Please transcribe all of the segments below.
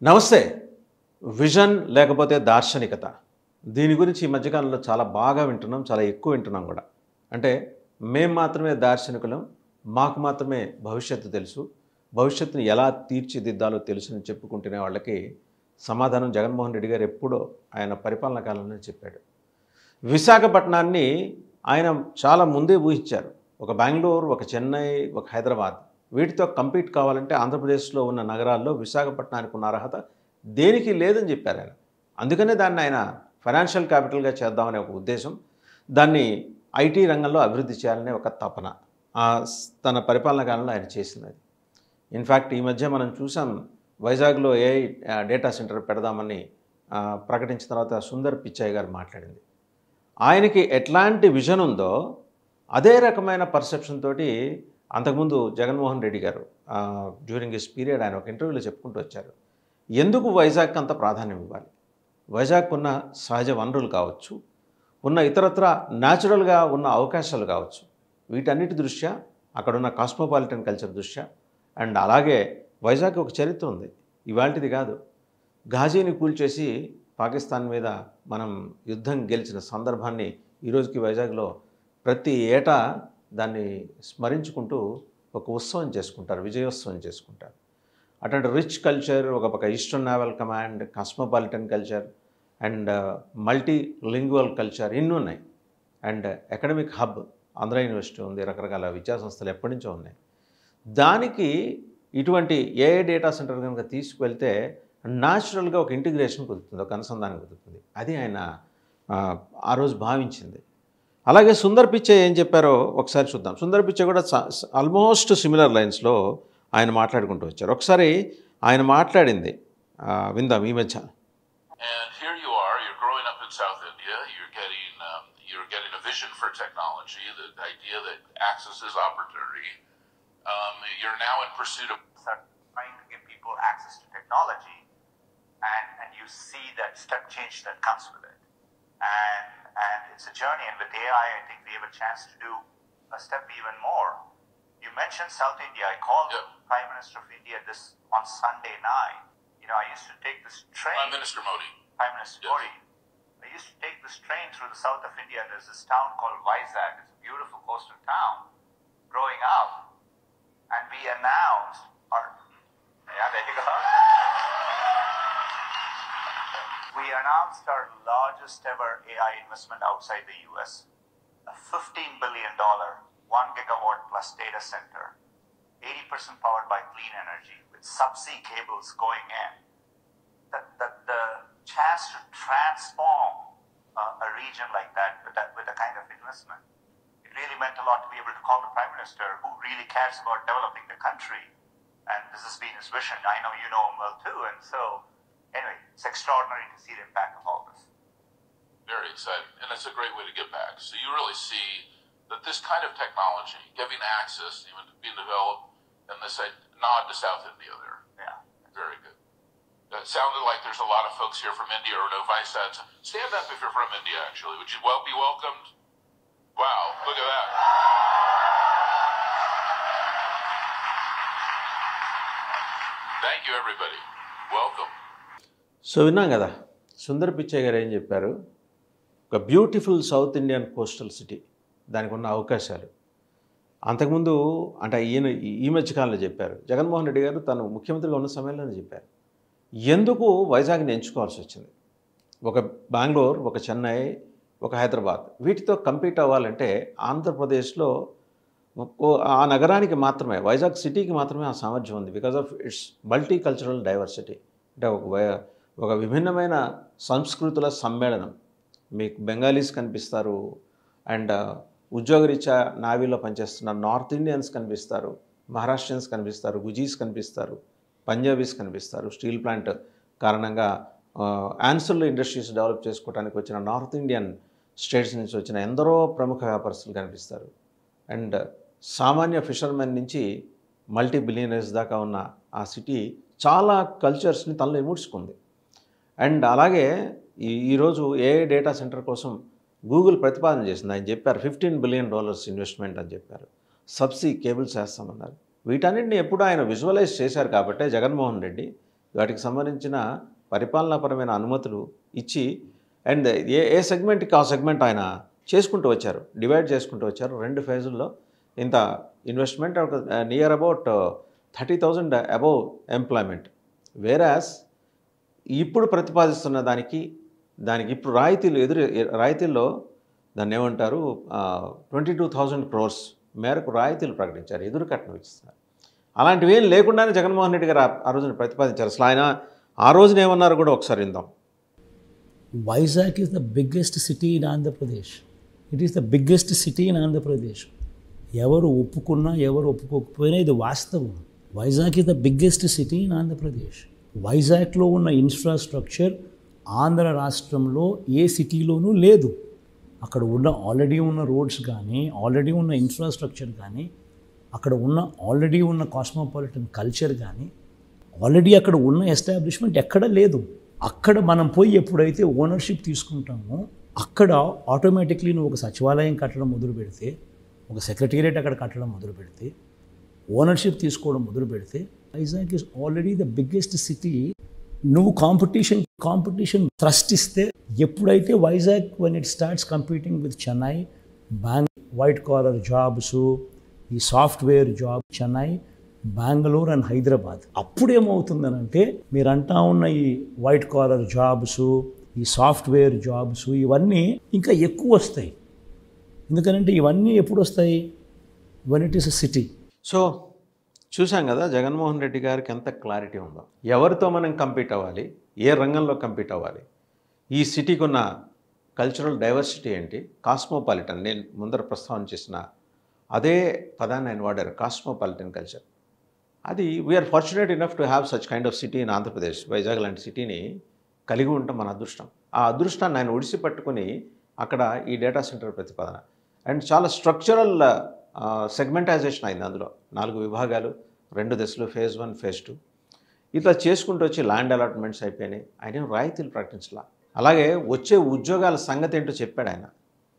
నమస్తే. విజన్ లేకపోతే దార్శనికత. దీని గురించి ఈ మధ్యకాలంలో చాలా బాగా వింటున్నాం. చాలా ఎక్కువ వింటున్నాం కూడా. అంటే మేము మాత్రమే దార్శనికులం. మాకు మాత్రమే భవిష్యత్తు తెలుసు. భవిష్యత్తుని ఎలా తీర్చిదిద్దాలో తెలుసని చెప్పుకుంటునే వాళ్ళకి సమాధానం జగన్మోహన్ రెడ్డి గారు ఎప్పుడో ఆయన పరిపాలనా కాలంలో చెప్పాడు. విశాఖపట్నాన్ని ఆయన చాలా ముందే ఊహించారు. ఒక బెంగళూరు, ఒక చెన్నై, ఒక హైదరాబాద్ వీటితో కంపీట్ కావాలంటే ఆంధ్రప్రదేశ్లో ఉన్న నగరాల్లో విశాఖపట్నానికి ఉన్న అర్హత దేనికి లేదని చెప్పారు ఆయన. అందుకనే దాన్ని ఆయన ఫైనాన్షియల్ క్యాపిటల్గా చేద్దామనే ఒక ఉద్దేశం, దాన్ని ఐటీ రంగంలో అభివృద్ధి చేయాలనే ఒక తపన తన పరిపాలనా కాలంలో ఆయన చేసినది. ఇన్ఫ్యాక్ట్ ఈ మధ్య మనం చూసాం, వైజాగ్లో ఏఐ డేటా సెంటర్ పెడదామని ప్రకటించిన తర్వాత సుందర్ పిచాయ్ గారు మాట్లాడింది. ఆయనకి ఎట్లాంటి విజన్ ఉందో అదే రకమైన పర్సెప్షన్ తోటి అంతకుముందు జగన్మోహన్ రెడ్డి గారు డ్యూరింగ్ హిస్ పీరియడ్ ఆయన ఒక ఇంటర్వ్యూలో చెప్పుకుంటూ వచ్చారు. ఎందుకు వైజాగ్కి అంత ప్రాధాన్యం ఇవ్వాలి? వైజాగ్ ఉన్న సహజ వనరులు కావచ్చు, ఉన్న ఇతరత్ర న్యాచురల్గా ఉన్న అవకాశాలు కావచ్చు, వీటన్నిటి దృష్ట్యా, అక్కడున్న కాస్మోపాలిటన్ కల్చర్ దృష్ట్యా, అండ్ అలాగే వైజాగ్ ఒక చరిత్ర ఉంది, ఇవాళది కాదు. ఘాజీని కూల్చేసి పాకిస్తాన్ మీద మనం యుద్ధం గెలిచిన సందర్భాన్ని ఈరోజుకి వైజాగ్లో ప్రతి ఏటా దాన్ని స్మరించుకుంటూ ఒక ఉత్సవం చేసుకుంటారు, విజయోత్సవం చేసుకుంటారు. అటువంటి రిచ్ కల్చర్, ఒక పక్క eastern naval command, cosmopolitan culture and multilingual culture ఇన్ని ఉన్నాయి. And academic hub, Andhra university ఉంది, రకరకాల విద్యాసంస్థలు ఎప్పటి నుంచో ఉన్నాయి. దానికి ఇటువంటి ఏఐ డేటా సెంటర్ కనుక తీసుకువెళ్తే న్యాచురల్గా ఒక ఇంటిగ్రేషన్ కుదురుతుంది, ఒక అనుసంధానం కుదురుతుంది. అది ఆయన ఆ రోజు భావించింది. అలాగే సుందర్ పిచ్చే ఏం చెప్పారో ఒకసారి చూద్దాం. సుందర్ పిచ్చే కూడా ఆల్మోస్ట్ సిమిలర్ లైన్స్లో ఆయన మాట్లాడుకుంటూ వచ్చారు. ఒకసారి ఆయన మాట్లాడింది విందాం ఈ మధ్య. And here you are, you're growing up in South India, you're getting a vision for technology, the idea that access is opportunity. You're now in pursuit of trying to give people access to technology, and you see that step change that comes with it. And it's a journey, and with AI, I think we have a chance to do a step even more. You mentioned South India. I called the Prime Minister of India this on Sunday night. You know, I used to take this train. Prime Minister Modi. Prime Minister Modi. I used to take this train through the south of India. There's this town called Vizag. It's a beautiful coastal town. Growing up, and we announced our. Yeah, there you go. We announced our largest ever AI investment outside the US, a $15 billion, 1 gigawatt plus data center, 80% powered by clean energy with subsea cables going in. The chance to transform a region like that with a kind of investment, it really meant a lot to be able to call the Prime Minister, who really cares about developing the country, and this has been his vision. I know you know him well too, and so anyway, it's extraordinary to see the impact of all this. Very exciting, and it's a great way to give back. So you really see that this kind of technology, giving access even to being developed, and this nod to South India there. Yeah. Very good. It sounded like there's a lot of folks here from India, or no vice that. Stand up if you're from India, actually. Would you be welcomed? Wow, look at that. Thank you, everybody. Welcome. So విన్నాం కదా, సుందర్ పిచ్చే గారు ఏం చెప్పారు. ఒక beautiful south Indian coastal city, దానికి ఉన్న అవకాశాలు అంతకుముందు అంటే ఈయన ఈ మధ్యకాలంలో చెప్పారు. జగన్మోహన్ రెడ్డి గారు తను ముఖ్యమంత్రిగా ఉన్న సమయంలోనే చెప్పారు. ఎందుకు వైజాగ్ని ఎంచుకోవాల్సి వచ్చింది? ఒక బెంగళూరు, ఒక చెన్నై, ఒక హైదరాబాద్ వీటితో కంపీట్ అవ్వాలంటే ఆంధ్రప్రదేశ్లో ఆ నగరానికి మాత్రమే, వైజాగ్ సిటీకి మాత్రమే ఆ సామర్థ్యం ఉంది. Because of it's multi cultural diversity. అంటే ఒక విభిన్నమైన సంస్కృతుల సమ్మేళనం. మీకు బెంగాలీస్ కనిపిస్తారు, అండ్ ఉద్యోగరీత్యా నావీలో పనిచేస్తున్న నార్త్ ఇండియన్స్ కనిపిస్తారు, మహారాష్ట్రియన్స్ కనిపిస్తారు, గుజీస్ కనిపిస్తారు, పంజాబీస్ కనిపిస్తారు. స్టీల్ ప్లాంట్ కారణంగా యాన్సిల్ ఇండస్ట్రీస్ డెవలప్ చేసుకోవడానికి వచ్చిన నార్త్ ఇండియన్ స్టేట్స్ నుంచి వచ్చిన ఎందరో ప్రముఖ వ్యాపారస్తులు కనిపిస్తారు. అండ్ సామాన్య ఫిషర్మెన్ నుంచి మల్టీ బిలియనర్స్ దాకా ఉన్న ఆ సిటీ చాలా కల్చర్స్ని తనలో ఇముడ్చుకుంది. అండ్ అలాగే ఈరోజు ఏఐ డేటా సెంటర్ కోసం గూగుల్ ప్రతిపాదన చేసింది. ఆయన చెప్పారు $15 బిలియన్ ఇన్వెస్ట్మెంట్ అని చెప్పారు. సబ్సీ కేబుల్స్ వేస్తామన్నారు. వీటన్నిటిని ఎప్పుడు ఆయన విజువలైజ్ చేశారు కాబట్టే జగన్మోహన్ రెడ్డి వాటికి సంబంధించిన పరిపాలనాపరమైన అనుమతులు ఇచ్చి అండ్ ఏ సెగ్మెంట్కి ఆ సెగ్మెంట్ ఆయన చేసుకుంటూ వచ్చారు, డివైడ్ చేసుకుంటూ వచ్చారు. 2 ఫేజుల్లో ఇంత investment near about 30,000 above employment. Whereas ఇప్పుడు ప్రతిపాదిస్తున్న దానికి ఇప్పుడు రాయితీల్లో దాన్ని ఏమంటారు 22,000 crores మేరకు రాయితీలు ప్రకటించారు, ఎదురు కట్నం ఇస్తున్నారు. అలాంటివి ఏం లేకుండానే జగన్మోహన్ రెడ్డి గారు ఆ రోజున ప్రతిపాదించారు. అసలు ఆయన ఆ రోజున ఏమన్నారో కూడా ఒకసారి విందాం. Vizag is the biggest city in Andhra Pradesh. It is the biggest city in Andhra Pradesh. ఎవరు ఒప్పుకున్నా ఎవరు ఒప్పుకోకపోయినా ఇది వాస్తవం. Vizag is the biggest city in Andhra Pradesh. వైజాగ్లో ఉన్న ఇన్ఫ్రాస్ట్రక్చర్ ఆంధ్ర రాష్ట్రంలో ఏ సిటీలోనూ లేదు. అక్కడ ఆల్రెడీ ఉన్న రోడ్స్ కానీ, ఆల్రెడీ ఉన్న ఇన్ఫ్రాస్ట్రక్చర్ కానీ, అక్కడ ఆల్రెడీ ఉన్న కాస్మోపాలిటన్ కల్చర్ కానీ, ఆల్రెడీ అక్కడ ఉన్న ఎస్టాబ్లిష్మెంట్ ఎక్కడ లేదు. అక్కడ మనం పోయి ఎప్పుడైతే ఓనర్షిప్ తీసుకుంటామో అక్కడ ఆటోమేటిక్లీ నువ్వు ఒక సచివాలయం కట్టడం మొదలు పెడితే, ఒక సెక్రటేరియట్ అక్కడ కట్టడం మొదలు పెడితే, ఓనర్షిప్ తీసుకోవడం మొదలు పెడితే, Vizag is already the biggest city. నువ్వు కాంపిటీషన్ థ్రస్ట్ ఇస్తే ఎప్పుడైతే Vizag when it starts competing with Chennai, white collar jobs, ఈ software job, Chennai, Bengaluru and Hyderabad, అప్పుడేమవుతుందనంటే మీరు అంటా ఉన్న ఈ వైట్ కాలర్ జాబ్స్, ఈ సాఫ్ట్వేర్ జాబ్స్ ఇవన్నీ ఇంకా ఎక్కువ వస్తాయి. ఎందుకంటే ఇవన్నీ ఎప్పుడు వస్తాయి? When it is a city. So చూసాం కదా జగన్మోహన్ రెడ్డి గారికి ఎంత క్లారిటీ ఉందో, ఎవరితో మనం కంపీట్ అవ్వాలి, ఏ రంగంలో కంపీట్ అవ్వాలి, ఈ సిటీకి ఉన్న కల్చరల్ డైవర్సిటీ ఏంటి, కాస్మోపాలిటన్, నేను ముందర ప్రస్తావన చేసిన అదే పదాన్ని ఆయన వాడారు, కాస్మోపాలిటన్ కల్చర్. అది we are fortunate enough to have such kind of city in Andhra Pradesh. Vizag లాంటి సిటీని కలిగి ఉండటం మన అదృష్టం. ఆ అదృష్టాన్ని ఆయన ఒడిసి పట్టుకుని అక్కడ ఈ డేటా సెంటర్ ప్రతిపాదన అండ్ చాలా స్ట్రక్చరల్ సెగ్మెంటైజేషన్ అయింది. అందులో 4 విభాగాలు, 2 దశలు, ఫేజ్ 1, ఫేజ్ 2 ఇట్లా చేసుకుంటూ వచ్చి ల్యాండ్ అలాట్మెంట్స్ అయిపోయినాయి. ఆయన రాయితీలు ప్రకటించలా. అలాగే వచ్చే ఉద్యోగాల సంగతి ఏంటో చెప్పాడు ఆయన.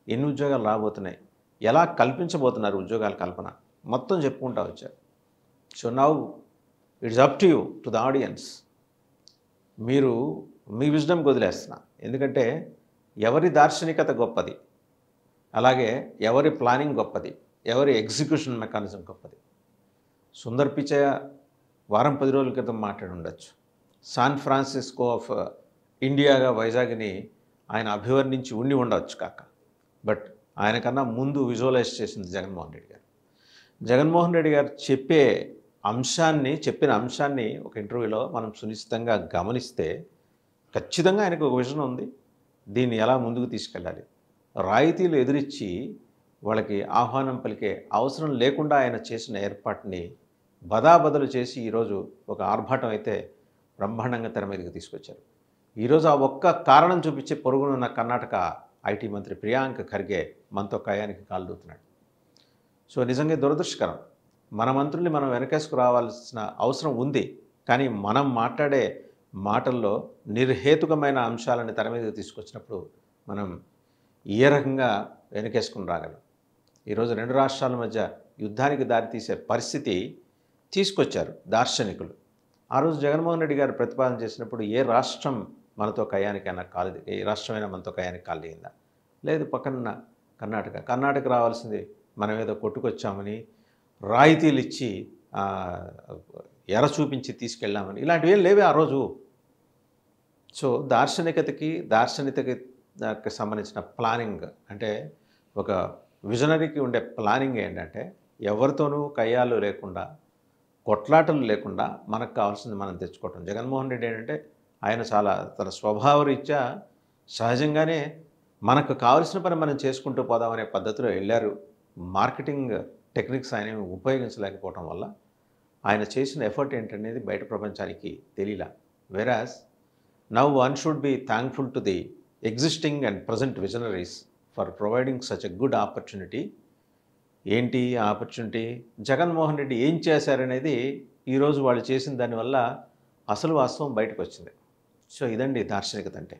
ఎన్ని ఉద్యోగాలు రాబోతున్నాయి, ఎలా కల్పించబోతున్నారు ఉద్యోగాల కల్పన, మొత్తం చెప్పుకుంటూ వచ్చారు. So now it's up to you, to the audience. మీరు మీ విజ్డమ్ వదిలేస్తున్నా. ఎందుకంటే ఎవరి దార్శనికత గొప్పది, అలాగే ఎవరి ప్లానింగ్ గొప్పది, ఎవరి ఎగ్జిక్యూషన్ మెకానిజం గొప్పది. సుందర్ పిచయ్య వారం 10 రోజుల క్రితం మాట్లాడి ఉండొచ్చు. శాన్ ఫ్రాన్సిస్కో ఆఫ్ ఇండియాగా వైజాగ్ని ఆయన అభివర్ణించి ఉండవచ్చు కాక. బట్ ఆయన కన్నా ముందు విజువలైజ్ చేసింది జగన్మోహన్ రెడ్డి గారు. జగన్మోహన్ రెడ్డి గారు చెప్పిన అంశాన్ని ఒక ఇంటర్వ్యూలో మనం సునిశ్చితంగా గమనిస్తే ఖచ్చితంగా ఆయనకు ఒక విజన్ ఉంది, దీన్ని ఎలా ముందుకు తీసుకెళ్ళాలి. రాయితీలు ఎదురిచ్చి వాళ్ళకి ఆహ్వానం పలికే అవసరం లేకుండా ఆయన చేసిన ఏర్పాటుని బదాబదలు చేసి ఈరోజు ఒక ఆర్భాటం అయితే బ్రహ్మాండంగా తెర మీదకి తీసుకొచ్చారు. ఈరోజు ఆ ఒక్క కారణం చూపించి పొరుగునున్న కర్ణాటక ఐటీ మంత్రి ప్రియాంక్ ఖర్గే మనతో కయానికి కాలుదూతున్నాడు. సో నిజంగా దురదృష్టకరం. మన మంత్రుల్ని మనం వెనకేసుకు రావాల్సిన అవసరం ఉంది. కానీ మనం మాట్లాడే మాటల్లో నిర్హేతుకమైన అంశాలను తెర మీదకి తీసుకొచ్చినప్పుడు మనం ఏ రకంగా వెనకేసుకుని రాగలం. ఈరోజు 2 రాష్ట్రాల మధ్య యుద్ధానికి దారితీసే పరిస్థితి తీసుకొచ్చారు దార్శనికులు. ఆ రోజు జగన్మోహన్ రెడ్డి గారు ప్రతిపాదన చేసినప్పుడు ఏ రాష్ట్రం మనతో కయానికైనా కాలేదు, ఏ రాష్ట్రమైనా మనతో కయానికి కాలేదా? లేదు, పక్కన కర్ణాటక రావాల్సింది మనం ఏదో కొట్టుకొచ్చామని, రాయితీలు ఇచ్చి ఎర చూపించి తీసుకెళ్ళామని, ఇలాంటివి ఏం లేవే ఆ రోజు. సో దార్శనికతకి సంబంధించిన ప్లానింగ్ అంటే ఒక విజనరీకి ఉండే ప్లానింగ్ ఏంటంటే ఎవరితోనూ కయ్యాలు లేకుండా, కొట్లాటలు లేకుండా మనకు కావాల్సింది మనం తెచ్చుకోవటం. జగన్మోహన్ రెడ్డి ఏంటంటే ఆయన చాలా తన స్వభావరీత్యా సహజంగానే మనకు కావాల్సిన పని మనం చేసుకుంటూ పోదామనే పద్ధతిలో వెళ్ళారు. మార్కెటింగ్ టెక్నిక్స్ ఆయన ఉపయోగించలేకపోవటం వల్ల ఆయన చేసిన ఎఫర్ట్ ఏంటనేది బయట ప్రపంచానికి తెలియలా. Whereas now one should be thankful to the existing and present visionaries for providing such a good opportunity. ఏంటి ఆ ఆపర్చునిటీ? జగన్మోహన్ రెడ్డి ఏం చేశారనేది ఈరోజు వాళ్ళు చేసిన దానివల్ల అసలు వాస్తవం బయటకు వచ్చింది. సో ఇదండి దార్శనికత అంటే.